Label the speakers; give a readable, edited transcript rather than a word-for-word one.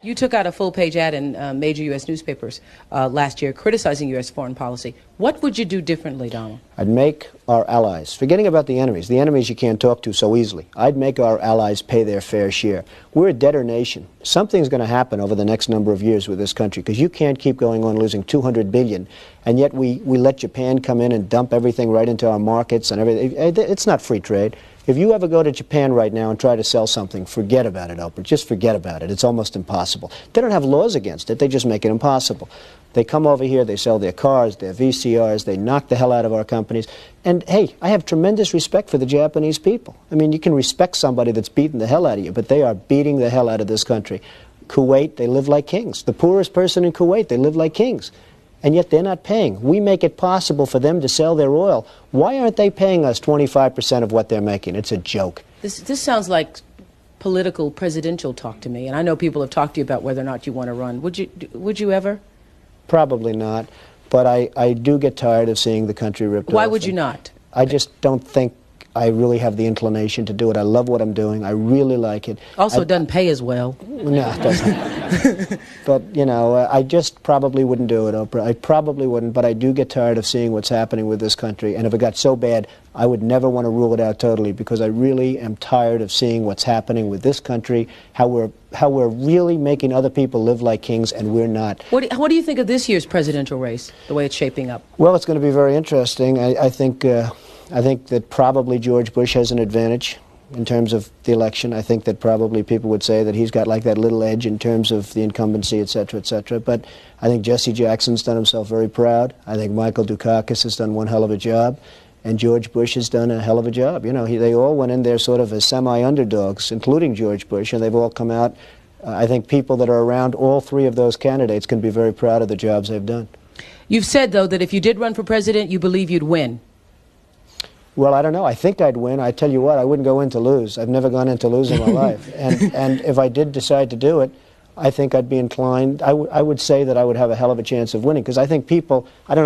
Speaker 1: You took out a full-page ad in major U.S. newspapers last year criticizing U.S. foreign policy. What would you do differently, Donald?
Speaker 2: I'd make our allies, forgetting about the enemies you can't talk to so easily, I'd make our allies pay their fair share. We're a debtor nation. Something's going to happen over the next number of years with this country, because you can't keep going on losing $200 billion, and yet we let Japan come in and dump everything right into our markets and everything. It's not free trade. If you ever go to Japan right now and try to sell something, forget about it, Oprah. Just forget about it. It's almost impossible. They don't have laws against it. They just make it impossible. They come over here, they sell their cars, their VCRs, they knock the hell out of our companies. And, hey, I have tremendous respect for the Japanese people. I mean, you can respect somebody that's beating the hell out of you, but they are beating the hell out of this country. Kuwait, they live like kings. The poorest person in Kuwait, they live like kings. And yet they're not paying. We make it possible for them to sell their oil. Why aren't they paying us 25% of what they're making? It's a joke.
Speaker 1: This sounds like political presidential talk to me, and I know people have talked to you about whether or not you want to run. Would you ever?
Speaker 2: Probably not, but I do get tired of seeing the country ripped off.
Speaker 1: Why would you not?
Speaker 2: I just don't think I really have the inclination to do it. I love what I'm doing. I really like it.
Speaker 1: Also, it doesn't pay as well.
Speaker 2: No, it doesn't. But, you know, I just probably wouldn't do it, Oprah. I probably wouldn't, but I do get tired of seeing what's happening with this country. And if it got so bad, I would never want to rule it out totally, because I really am tired of seeing what's happening with this country, how we're really making other people live like kings, and we're not.
Speaker 1: What do you think of this year's presidential race, the way it's shaping up?
Speaker 2: Well, it's going to be very interesting. I think that probably George Bush has an advantage in terms of the election. I think that probably people would say that he's got like that little edge in terms of the incumbency, et cetera, et cetera. But I think Jesse Jackson's done himself very proud. I think Michael Dukakis has done one hell of a job. And George Bush has done a hell of a job. You know, they all went in there sort of as semi-underdogs, including George Bush, and they've all come out. I think people that are around all three of those candidates can be very proud of the jobs they've done.
Speaker 1: You've said, though, that if you did run for president, you believe you'd win.
Speaker 2: Well, I don't know. I think I'd win. I tell you what, I wouldn't go in to lose. I've never gone in to lose in my life. And if I did decide to do it, I think I'd be inclined. I would say that I would have a hell of a chance of winning, because I think people, I don't know.